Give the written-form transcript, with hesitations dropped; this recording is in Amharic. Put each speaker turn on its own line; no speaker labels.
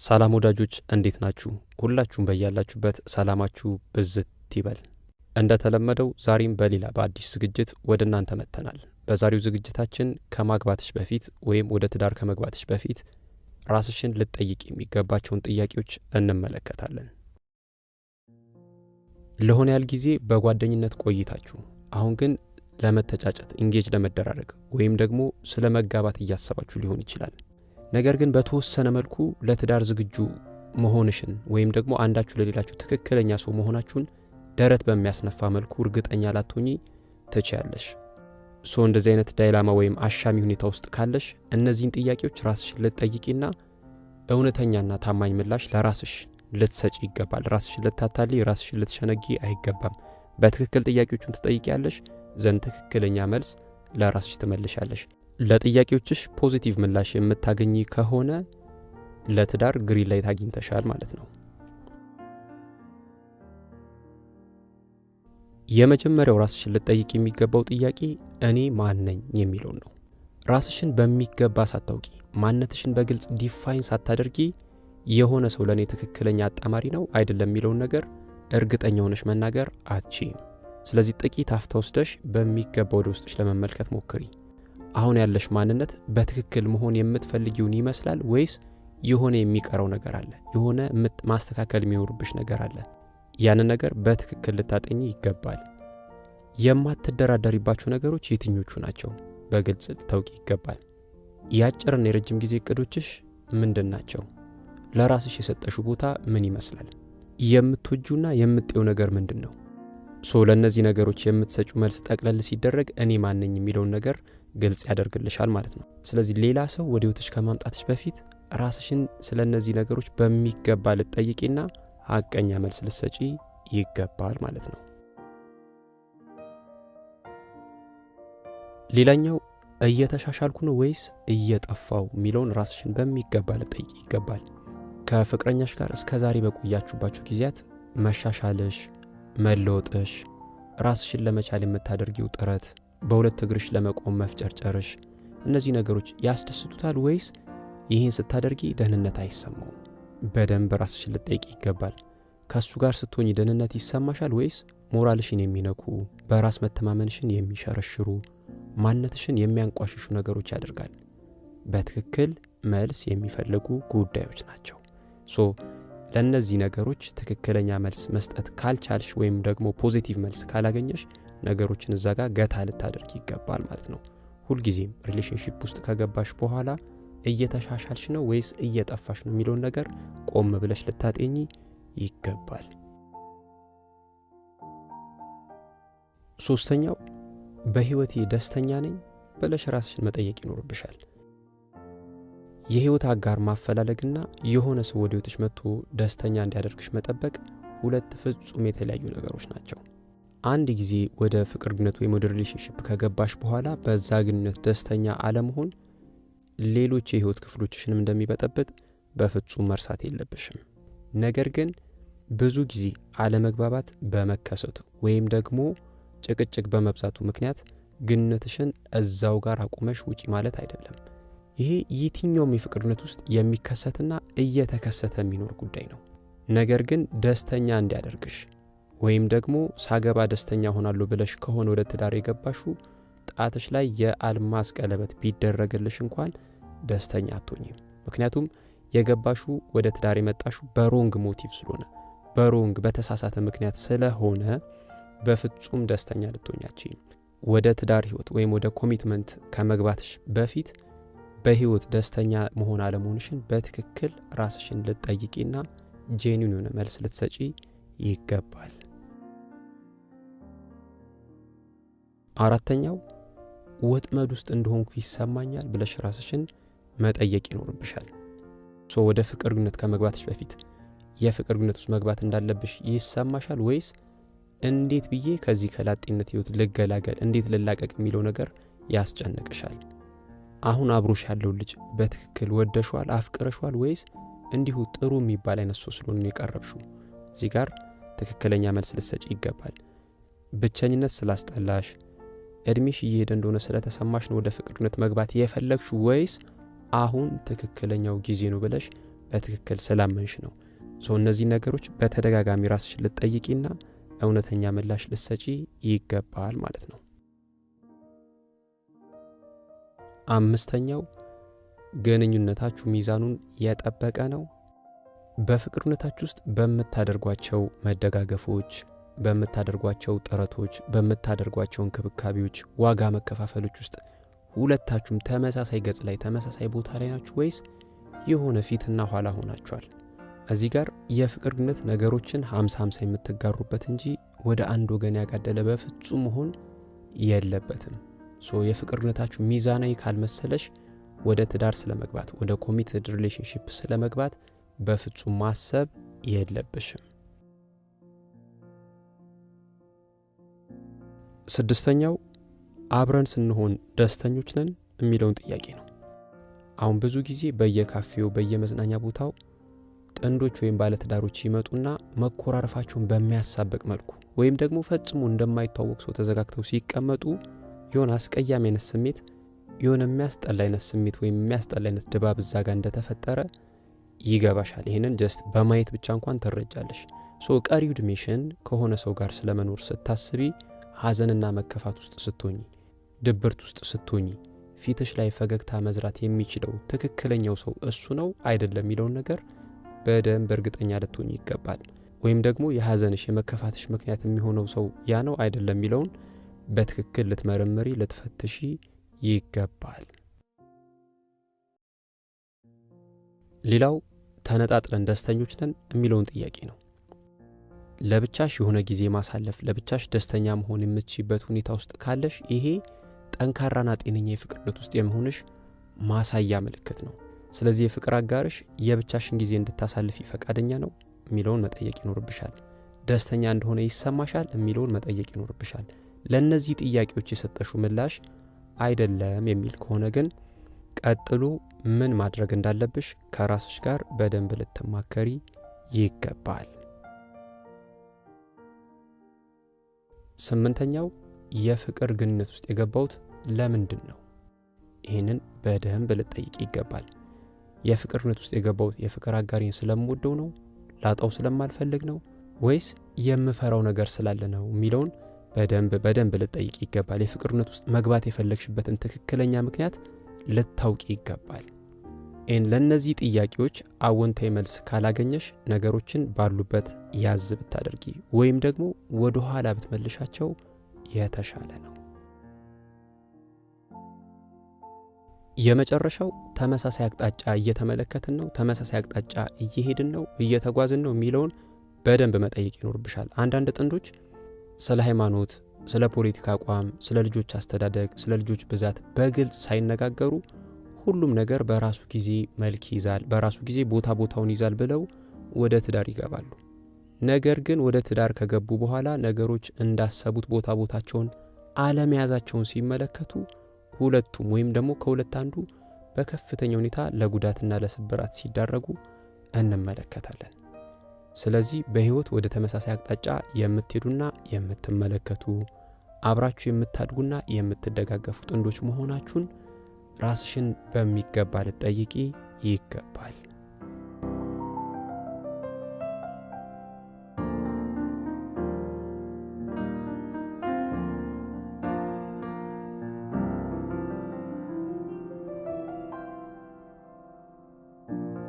ሰላም ወዳጆች እንዴት ናችሁ? ሁላችሁም በያላችሁበት ሰላማችሁ ብዝት ይበል። እንደተለመደው ዛሬም በሌላ በአዲስ ዝግጅት ወደ እናንተ መጥተናል። በዛሬው ዝግጅታችን ከማግባትሽ በፊት ወይም ወደ ትዳር ከመግባትሽ በፊት ራስሽን ልትጠይቅ የሚገባቸውን ጥያቄዎች እንመለከታለን። ለሆነ ያህል ጊዜ በጓደኝነት ቆይታችሁ አሁን ግን ለመተጫጨት ኢንጌጅ ለመደራረግ ወይም ደግሞ ስለ መጋባት እያሰባችሁ ሊሆን ይችላል። ነገር ግን በተወሰነ መልኩ ለትዳር ዝግጁ መሆንሽን ወይም ደግሞ አንዳችሁ ለሌላችሁ ትክክለኛ ሰው መሆናችሁን ደረት በሚያስነፋ መልኩ እርግጠኛ ላትሆኚ ትችያለሽ። እንደዚህ አይነት ዳይላማ ወይም አሻሚ ሁኔታ ውስጥ ካለሽ እነዚህን ጥያቄዎች ራስሽን ልትጠይቂና እውነተኛና ታማኝ ምላሽ ለራስሽ ልትሰጪ ይገባል። ራስሽን ልታታልይ፣ ራስሽን ልትሸነጊ አይገባም። በትክክል ጥያቄዎቹን ትጠይቂያለሽ ዘንድ ትክክለኛ መልስ ለራስሽ ትመልሻለሽ። ለጥያቄዎችሽ ፖዚቲቭ ምላሽ የምታገኚ ከሆነ ለትዳር ግሪን ላይት አግኝተሻል ማለት ነው። የመጀመሪያው ራስሽን ልትጠይቅ የሚገባው ጥያቄ እኔ ማን ነኝ የሚለው ነው። ራስሽን በሚገባ ሳታውቂ ማንነትሽን በግልጽ ዲፋይን ሳታደርጊ የሆነ ሰው ለኔ ትክክለኛ አጣማሪ ነው አይደለም የሚለውን ነገር እርግጠኛ ሆነሽ መናገር አትችይም። ስለዚህ ጥቂት አፍታ ወስደሽ በሚገባ ወደ ውስጥሽ ለመመልከት ሞክሪ። አሁን ያለሽ ማንነት በትክክል መሆን የምትፈልጊውን ይመስላል ወይስ የሆነ የሚቀረው ነገር አለ? የሆነ ማስተካከል የሚኖርብሽ ነገር አለ? ያንን ነገር በትክክል ልታጠኚ ይገባል። የማትደራደሪባቸው ነገሮች የትኞቹ ናቸው? በግልጽ ልታውቂ ይገባል። የአጭርና የረጅም ጊዜ እቅዶችሽ ምንድን ናቸው? ለራስሽ የሰጠሽው ቦታ ምን ይመስላል? የምትወጁና የምትጠዩ ነገር ምንድን ነው? ለእነዚህ ነገሮች የምትሰጩ መልስ ጠቅለል ሲደረግ እኔ ማንነኝ የሚለውን ነገር ግልጽ ያደርግልሻል ማለት ነው። ስለዚህ ሌላ ሰው ወደ ህይወትሽ ከማምጣትሽ በፊት ራስሽን ስለ እነዚህ ነገሮች በሚገባ ልትጠይቂና ሀቀኛ መልስ ልትሰጪ ይገባል ማለት ነው። ሌላኛው እየተሻሻልኩ ነው ወይስ እየጠፋው የሚለውን ራስሽን በሚገባ ልትጠይቂ ይገባል። ከፍቅረኛሽ ጋር እስከ ዛሬ በቆያችሁባችሁ ጊዜያት መሻሻልሽ፣ መለወጥሽ፣ ራስሽን ለመቻል የምታደርጊው ጥረት፣ በሁለት እግርሽ ለመቆም መፍጨርጨርሽ፣ እነዚህ ነገሮች ያስደስቱታል ወይስ ይህን ስታደርጊ ደህንነት አይሰማው? በደንብ ራስሽን ልትጠይቂ ይገባል። ከሱ ጋር ስትሆኚ ደህንነት ይሰማሻል ወይስ ሞራልሽን የሚነኩ፣ በራስ መተማመንሽን የሚሸረሽሩ፣ ማንነትሽን የሚያንቋሽሹ ነገሮች ያደርጋል? በትክክል መልስ የሚፈልጉ ጉዳዮች ናቸው። ለእነዚህ ነገሮች ትክክለኛ መልስ መስጠት ካልቻልሽ ወይም ደግሞ ፖዚቲቭ መልስ ካላገኘሽ ነገሮችን እዛ ጋር ገታ ልታደርግ ይገባል ማለት ነው። ሁልጊዜም ሪሌሽንሺፕ ውስጥ ከገባሽ በኋላ እየተሻሻልሽ ነው ወይስ እየጠፋሽ ነው የሚለውን ነገር ቆም ብለሽ ልታጤኚ ይገባል። ሶስተኛው በህይወቴ ደስተኛ ነኝ ብለሽ ራስሽን መጠየቅ ይኖርብሻል። የህይወት አጋር ማፈላለግና የሆነ ሰው ወደ ህይወትሽ መጥቶ ደስተኛ እንዲያደርግሽ መጠበቅ ሁለት ፍጹም የተለያዩ ነገሮች ናቸው። አንድ ጊዜ ወደ ፍቅር ግንኙነት ወይም ወደ ሪሌሽንሺፕ ከገባሽ በኋላ በዛ ግንኙነት ደስተኛ አለመሆን ሌሎች የህይወት ክፍሎችሽንም እንደሚበጠብጥ በፍጹም መርሳት የለብሽም። ነገር ግን ብዙ ጊዜ አለመግባባት በመከሰቱ ወይም ደግሞ ጭቅጭቅ በመብዛቱ ምክንያት ግንኙነትሽን እዛው ጋር አቁመሽ ውጪ ማለት አይደለም። ይሄ የትኛውም የፍቅር ግንኙነት ውስጥ የሚከሰትና እየተከሰተ የሚኖር ጉዳይ ነው። ነገር ግን ደስተኛ እንዲያደርግሽ ወይም ደግሞ ሳገባ ደስተኛ ሆናለሁ ብለሽ ከሆነ ወደ ትዳር የገባሹ ጣትሽ ላይ የአልማዝ ቀለበት ቢደረግልሽ እንኳን ደስተኛ አትሆኚም። ምክንያቱም የገባሹ ወደ ትዳር የመጣሹ በሮንግ ሞቲቭ ስለሆነ፣ በሮንግ በተሳሳተ ምክንያት ስለሆነ በፍጹም ደስተኛ ልትሆኛችኝ። ወደ ትዳር ህይወት ወይም ወደ ኮሚትመንት ከመግባትሽ በፊት በህይወት ደስተኛ መሆን አለመሆንሽን በትክክል ራስሽን ልትጠይቂና ጄኒን የሆነ መልስ ልትሰጪ ይገባል። አራተኛው ወጥመድ ውስጥ እንደሆንኩ ይሰማኛል ብለሽ ራስሽን መጠየቅ ይኖርብሻል። ወደ ፍቅር ግንኙነት ከመግባትሽ በፊት የፍቅር ግንኙነት ውስጥ መግባት እንዳለብሽ ይሰማሻል ወይስ እንዴት ብዬ ከዚህ ከላጤነት ህይወት ልገላገል፣ እንዴት ልላቀቅ የሚለው ነገር ያስጨንቅሻል? አሁን አብሮሽ ያለው ልጅ በትክክል ወደሽዋል፣ አፍቅረሽዋል ወይስ እንዲሁ ጥሩ የሚባል አይነት ሰው ስለሆነ የቀረብሽው? እዚህ ጋር ትክክለኛ መልስ ልትሰጪ ይገባል። ብቸኝነት ስላስጠላሽ፣ እድሜሽ እየሄደ እንደሆነ ስለተሰማሽ ነው ወደ ፍቅር ግንኙነት መግባት የፈለግሽው ወይስ አሁን ትክክለኛው ጊዜ ነው ብለሽ በትክክል ስላመንሽ ነው። እነዚህ ነገሮች በተደጋጋሚ ራስሽን ልትጠይቂና እውነተኛ ምላሽ ልትሰጪ ይገባል ማለት ነው። 5ኛው ግንኙነታችሁ ሚዛኑን የጠበቀ ነው። በፍቅርነታችሁ ውስጥ በምታደርጓቸው መደጋገፎች፣ በምታደርጓቸው ጥረቶች፣ በምታደርጓቸው እንክብካቤዎች፣ ዋጋ መከፋፈሎች ውስጥ ሁለታችሁም ተመሳሳይ ገጽ ላይ ተመሳሳይ ቦታ ላይ ናችሁ ወይስ የሆነ ፊትና ኋላ ሆናችኋል? እዚህ ጋር የፍቅር ግንኙነት ነገሮችን 50-50 የምትጋሩበት እንጂ ወደ አንድ ወገን ያጋደለ በፍጹም መሆን የለበትም። የፍቅር ግንኙነታችሁ ሚዛናዊ ካልመሰለሽ ወደ ትዳር ስለመግባት ወደ ኮሚትድ ሪሌሽንሺፕ ስለመግባት በፍጹም ማሰብ የለብሽም። 6ኛው አብረን ስንሆን ደስተኞች ነን የሚለውን ጥያቄ ነው። አሁን ብዙ ጊዜ በየካፌው በየመዝናኛ ቦታው ጥንዶች ወይም ባለትዳሮች ይመጡና መኮራረፋቸውን በሚያሳብቅ መልኩ ወይም ደግሞ ፈጽሞ እንደማይታወቅ ሰው ተዘጋግተው ሲቀመጡ የሆነ አስቀያሚ አይነት ስሜት የሆነ የሚያስጠላ አይነት ስሜት ወይም የሚያስጠላ አይነት ድባብ እዛ ጋር እንደተፈጠረ ይገባሻል። ይሄንን ጀስት በማየት ብቻ እንኳን ትረጃለሽ። ቀሪው ዕድሜሽን ከሆነ ሰው ጋር ስለመኖር ስታስቢ ሐዘንና መከፋት ውስጥ ስትሆኚ፣ ድብርት ውስጥ ስትሆኚ ፊትሽ ላይ ፈገግታ መዝራት የሚችለው ትክክለኛው ሰው እሱ ነው አይደለም የሚለውን ነገር በደንብ እርግጠኛ ልትሆኚ ይገባል። ወይም ደግሞ የሐዘንሽ የመከፋትሽ ምክንያት የሚሆነው ሰው ያ ነው አይደለም የሚለውን በትክክል ልትመረምሪ ልትፈትሺ ይገባል። ሌላው ተነጣጥለን ደስተኞች ነን የሚለውን ጥያቄ ነው። ለብቻሽ የሆነ ጊዜ ማሳለፍ፣ ለብቻሽ ደስተኛ መሆን የምትችይበት ሁኔታ ውስጥ ካለሽ ይሄ ጠንካራና ጤነኛ የፍቅር ግንኙነት ውስጥ የመሆንሽ ማሳያ ምልክት ነው። ስለዚህ የፍቅር አጋርሽ የብቻሽን ጊዜ እንድታሳልፊ ፈቃደኛ ነው የሚለውን መጠየቅ ይኖርብሻል። ደስተኛ እንደሆነ ይሰማሻል የሚለውን መጠየቅ ይኖርብሻል። ለነዚህ ጥያቄዎች የሰጠሽው ምላሽ አይደለም የሚል ከሆነ ግን ቀጥሎ ምን ማድረግ እንዳለብሽ ከራስሽ ጋር በደንብ ልትማከሪ ይገባል። 8ኛው የፍቅር ግንኙነት ውስጥ የገባሁት ለምንድን ነው? ይህንን በደንብ ልትጠይቂ ይገባል። የፍቅር ግንኙነት ውስጥ የገባሁት የፍቅር አጋሪን ስለምወደው ነው፣ ላጣው ስለማልፈልግ ነው፣ ወይስ የምፈራው ነገር ስላለ ነው የሚለውን በደንብ ልትጠይቂ ይገባል። የፍቅር ግንኙነት ውስጥ መግባት የፈለግሽበትን ትክክለኛ ምክንያት ልታውቂ ይገባል። ለእነዚህ ጥያቄዎች አዎንታዊ መልስ ካላገኘሽ ነገሮችን ባሉበት ያዝ ብታደርጊ ወይም ደግሞ ወደ ኋላ ብትመልሻቸው የተሻለ ነው። የመጨረሻው ተመሳሳይ አቅጣጫ እየተመለከትን ነው፣ ተመሳሳይ አቅጣጫ እየሄድን ነው፣ እየተጓዝን ነው የሚለውን በደንብ መጠየቅ ይኖርብሻል። አንዳንድ ጥንዶች ስለ ሃይማኖት፣ ስለ ፖለቲካ አቋም፣ ስለ ልጆች አስተዳደግ፣ ስለ ልጆች ብዛት በግልጽ ሳይነጋገሩ ሁሉም ነገር በራሱ ጊዜ መልክ ይዛል፣ በራሱ ጊዜ ቦታውን ይዛል ብለው ወደ ትዳር ይገባሉ። ነገር ግን ወደ ትዳር ከገቡ በኋላ ነገሮች እንዳሰቡት ቦታቸውን አለመያዛቸውን ሲመለከቱ ሁለቱም ወይም ደግሞ ከሁለት አንዱ በከፍተኛ ሁኔታ ለጉዳትና ለስብራት ሲዳረጉ እንመለከታለን። ስለዚህ በህይወት ወደ ተመሳሳይ አቅጣጫ የምትሄዱና የምትመለከቱ አብራችሁ የምታድጉና የምትደጋገፉ ጥንዶች መሆናችሁን ራስሽን በሚገባ ልትጠይቂ ይገባል።